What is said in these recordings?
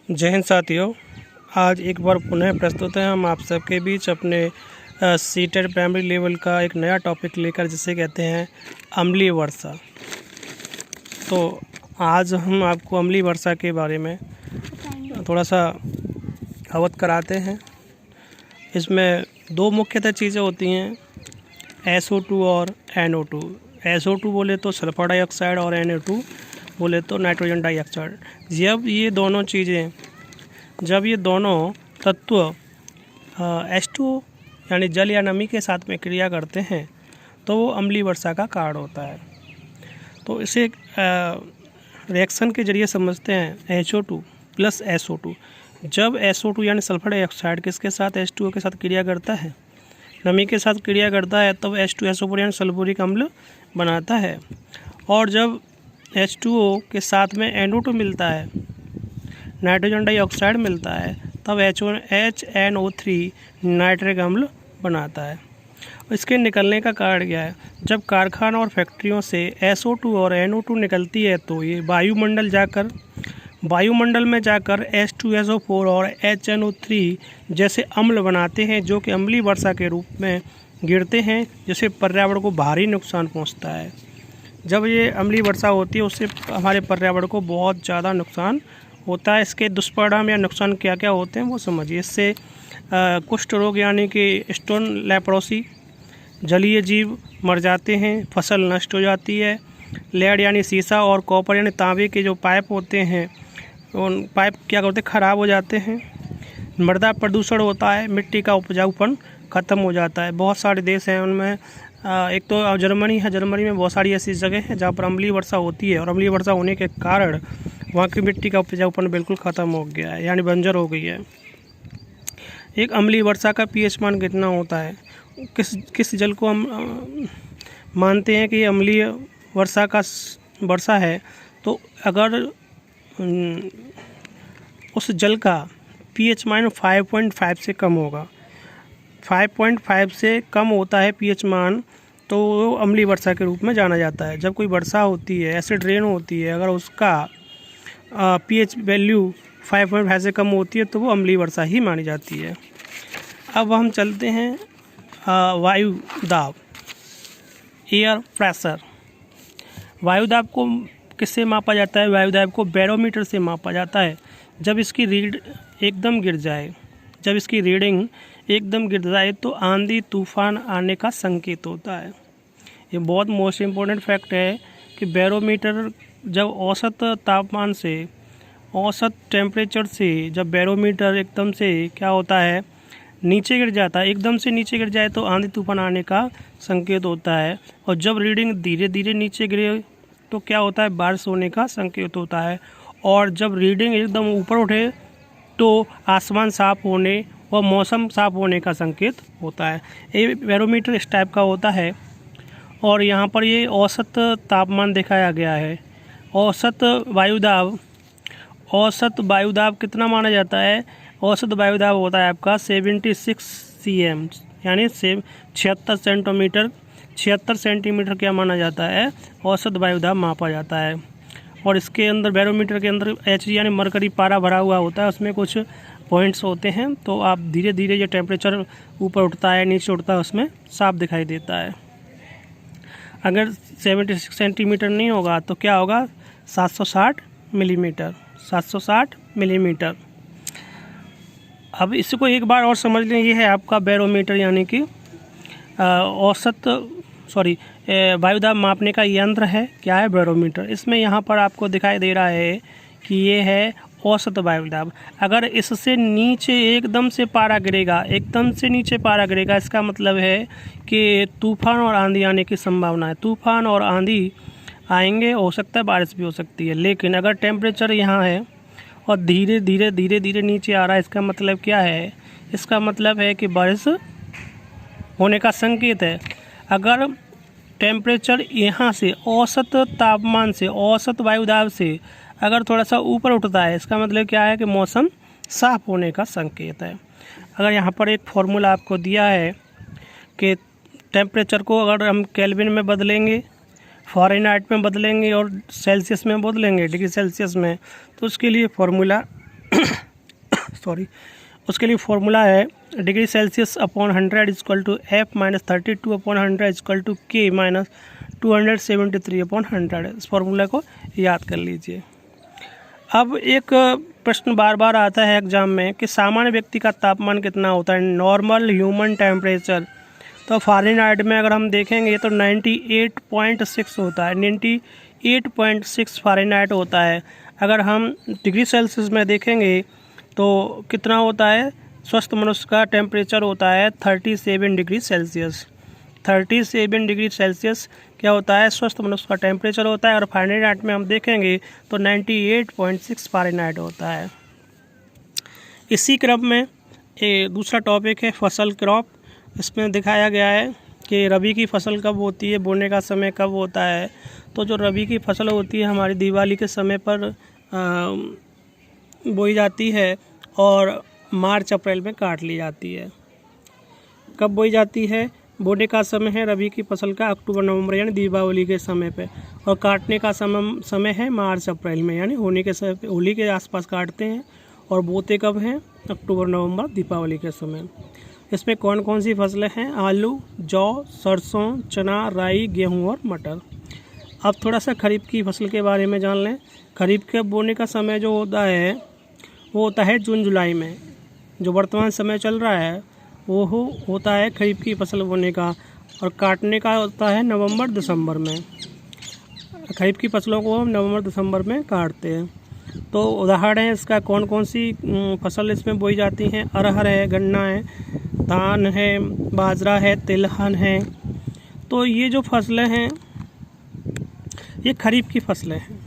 जय हिंद साथियों, आज एक बार पुनः प्रस्तुत है हम आप सबके बीच अपने सीटेड प्राइमरी लेवल का एक नया टॉपिक लेकर, जिसे कहते हैं अम्लीय वर्षा। तो आज हम आपको अम्लीय वर्षा के बारे में थोड़ा सा अवगत कराते हैं। इसमें दो मुख्यतः चीज़ें होती हैं, SO2 और NO2। SO2 बोले तो सल्फर डाइऑक्साइड और NO2 बोले तो नाइट्रोजन डाइऑक्साइड। जब ये दोनों तत्व H2O यानी जल या नमी के साथ में क्रिया करते हैं तो वो अम्लीय वर्षा का कारण होता है। तो इसे रिएक्शन के जरिए समझते हैं HO2 प्लस SO2। जब SO2 यानी सल्फर डाइऑक्साइड किसके साथ H2O के साथ क्रिया करता है, नमी के साथ क्रिया करता है, तब H2SO4 यानी सल्फ्यूरिक अम्ल बनाता है। और जब H2O के साथ में NO2 मिलता है, नाइट्रोजन डाइऑक्साइड मिलता है, तब HNO3 नाइट्रिक अम्ल बनाता है। इसके निकलने का कारण क्या है? जब कारखाना और फैक्ट्रियों से SO2 और NO2 निकलती है तो ये वायुमंडल में जाकर H2SO4 और HNO3 जैसे अम्ल बनाते हैं, जो कि अम्लीय वर्षा के रूप में गिरते हैं, जिससे पर्यावरण को भारी नुकसान पहुंचता है। जब ये अम्लीय वर्षा होती है उससे हमारे पर्यावरण को बहुत ज़्यादा नुकसान होता है। इसके दुष्परिणाम या नुकसान क्या क्या होते हैं वो समझिए। इससे कुष्ठ रोग यानी कि स्टोन लेप्रोसी, जलीय जीव मर जाते हैं, फसल नष्ट हो जाती है। लेड यानी सीसा और कॉपर यानी तांबे के जो पाइप होते हैं, उन पाइप क्या करते हैं, ख़राब हो जाते हैं। मृदा प्रदूषण होता है, मिट्टी का उपजाऊपन ख़त्म हो जाता है। बहुत सारे देश हैं, उनमें एक तो जर्मनी है। जर्मनी में बहुत सारी ऐसी जगह हैं जहाँ पर अम्लीय वर्षा होती है, और अम्लीय वर्षा होने के कारण वहाँ की मिट्टी का उपजाऊपन बिल्कुल ख़त्म हो गया है, यानी बंजर हो गई है। एक अम्लीय वर्षा का pH मान कितना होता है? किस जल को हम मानते हैं कि अम्लीय वर्षा है? तो अगर उस जल का pH मान 5.5 से कम होगा, 5.5 से कम होता है pH मान, तो वो अम्लीय वर्षा के रूप में जाना जाता है। जब कोई वर्षा होती है, एसिड रेन होती है, अगर उसका pH वैल्यू 5.5 से कम होती है तो वो अम्लीय वर्षा ही मानी जाती है। अब हम चलते हैं वायु दाब, एयर प्रेशर। वायु दाब को किससे मापा जाता है? वायु दाब को बैरोमीटर से मापा जाता है। जब इसकी रीडिंग एकदम गिर जाए तो आंधी तूफान आने का संकेत होता है। ये बहुत मोस्ट इम्पोर्टेंट फैक्ट है कि बैरोमीटर जब औसत टेम्परेचर से जब बैरोमीटर एकदम से क्या होता है, नीचे गिर जाता है, एकदम से नीचे गिर जाए तो आंधी तूफान आने का संकेत होता है। और जब रीडिंग धीरे धीरे नीचे गिरे तो क्या होता है, बारिश होने का संकेत होता है। और जब रीडिंग एकदम ऊपर उठे तो आसमान साफ होने और मौसम साफ होने का संकेत होता है। ये बैरोमीटर इस टाइप का होता है। और यहाँ पर ये औसत तापमान दिखाया गया है। औसत वायुदाब कितना माना जाता है? औसत वायुदाब होता है आपका 76 cm यानी 76 सेंटीमीटर क्या माना जाता है? औसत वायुदाब मापा जाता है। और इसके अंदर बैरोमीटर के अंदर H यानी मरकरी पारा भरा हुआ होता है, उसमें कुछ पॉइंट्स होते हैं। तो आप धीरे धीरे ये टेम्परेचर ऊपर उठता है नीचे उठता है, उसमें साफ दिखाई देता है। अगर 76 सेंटीमीटर नहीं होगा तो क्या होगा? 760 मिलीमीटर। अब इसको एक बार और समझ लें, ये है आपका बैरोमीटर यानी कि वायुदाब मापने का यंत्र है। क्या है? बैरोमीटर। इसमें यहाँ पर आपको दिखाई दे रहा है कि ये है औसत वायुदाब। अगर इससे नीचे एकदम से नीचे पारा गिरेगा, इसका मतलब है कि तूफान और आंधी आने की संभावना है। तूफान और आंधी आएंगे, हो सकता है बारिश भी हो सकती है। लेकिन अगर टेम्परेचर यहाँ है और धीरे धीरे नीचे आ रहा है, इसका मतलब क्या है? इसका मतलब है कि बारिश होने का संकेत है। अगर टेम्परेचर यहाँ से औसत तापमान से, औसत वायुदाब से अगर थोड़ा सा ऊपर उठता है, इसका मतलब क्या है कि मौसम साफ होने का संकेत है। अगर यहाँ पर एक फॉर्मूला आपको दिया है कि टेम्परेचर को अगर हम केल्विन में बदलेंगे, फ़ारेनहाइट में बदलेंगे और सेल्सियस में बदलेंगे, डिग्री सेल्सियस में, तो उसके लिए फॉर्मूला उसके लिए फॉर्मूला है degree Celsius upon 100 equal to F minus 32 upon 100 equal to K minus 273 upon 100। इस फॉर्मूला को याद कर लीजिए। अब एक प्रश्न बार बार आता है एग्जाम में कि सामान्य व्यक्ति का तापमान कितना होता है, नॉर्मल ह्यूमन टेम्परेचर। तो फ़ारेनहाइट में अगर हम देखेंगे तो 98.6 होता है, 98.6 फ़ारेनहाइट होता है। अगर हम डिग्री सेल्सियस में देखेंगे तो कितना होता है, स्वस्थ मनुष्य का टेम्परेचर होता है 37 डिग्री सेल्सियस। 37 डिग्री सेल्सियस क्या होता है, स्वस्थ मनुष्य का टेम्परेचर होता है। और फ़ारेनहाइट में हम देखेंगे तो 98.6 फ़ारेनहाइट होता है। इसी क्रम में दूसरा टॉपिक है फसल क्रॉप। इसमें दिखाया गया है कि रबी की फसल कब होती है, बोने का समय कब होता है। तो जो रबी की फसल होती है हमारी दिवाली के समय पर बोई जाती है और मार्च अप्रैल में काट ली जाती है। कब बोई जाती है, बोने का समय है रबी की फसल का अक्टूबर नवंबर यानी दीपावली के समय पे, और काटने का समय है मार्च अप्रैल में यानी होली के आसपास काटते हैं। और बोते कब हैं, अक्टूबर नवंबर दीपावली के समय। इसमें कौन कौन सी फसलें हैं, आलू, जौ, सरसों, चना, राई, गेहूं और मटर। अब थोड़ा सा खरीफ की फसल के बारे में जान लें। खरीफ के बोने का समय जो होता है वो होता है जून जुलाई में। जो वर्तमान समय चल रहा है वो होता है खरीफ की फसल बोने का, और काटने का होता है नवंबर दिसंबर में। खरीफ की फसलों को हम नवंबर दिसंबर में काटते हैं। तो उदाहरण है इसका, कौन कौन सी फसल इसमें बोई जाती हैं, अरहर है, गन्ना है, धान है, बाजरा है, तिलहन है। तो ये जो फसलें हैं ये खरीफ की फसलें हैं।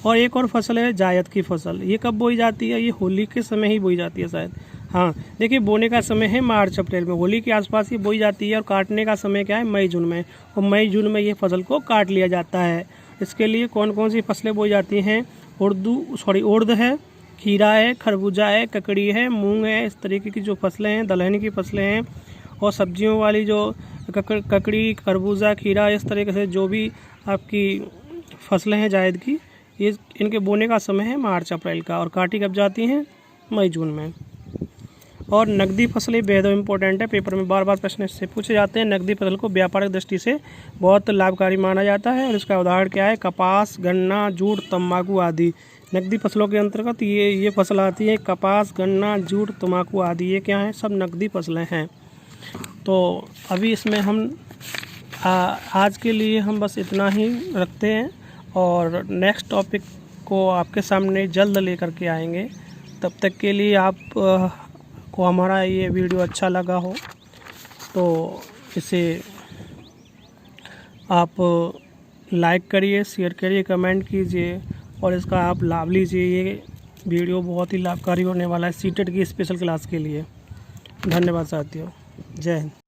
और एक और फसल है जायद की फसल। ये कब बोई जाती है, ये होली के समय ही बोई जाती है शायद। हाँ देखिए, बोने का समय है मार्च अप्रैल में, होली के आसपास ये बोई जाती है। और काटने का समय क्या है, मई जून में। और मई जून में ये फसल को काट लिया जाता है। इसके लिए कौन कौन सी फसलें बोई जाती हैं, उर्द है, खीरा है, खरबूजा है, ककड़ी है, मूंग है। इस तरीके की जो फसलें हैं, दलहन की फसलें हैं। और सब्जियों वाली जो ककड़ी, खरबूजा, खीरा, इस तरीके से जो भी आपकी फसलें हैं जायद की, ये इनके बोने का समय है मार्च अप्रैल का, और काटी कब जाती हैं, मई जून में। और नकदी फसलें बेहद इम्पोर्टेंट है, पेपर में बार बार प्रश्न इससे पूछे जाते हैं। नकदी फसल को व्यापारिक दृष्टि से बहुत लाभकारी माना जाता है। और इसका उदाहरण क्या है, कपास, गन्ना, जूट, तंबाकू आदि। नकदी फसलों के अंतर्गत ये फसल आती है। कपास, गन्ना, जूट, तंबाकू आदि, ये क्या है, सब नकदी फसलें हैं। तो अभी इसमें हम आज के लिए हम बस इतना ही रखते हैं, और नेक्स्ट टॉपिक को आपके सामने जल्द लेकर के आएंगे। तब तक के लिए आप को हमारा ये वीडियो अच्छा लगा हो तो इसे आप लाइक करिए, शेयर करिए, कमेंट कीजिए, और इसका आप लाभ लीजिए। ये वीडियो बहुत ही लाभकारी होने वाला है सीटेट की स्पेशल क्लास के लिए। धन्यवाद साथियों, जय हिंद।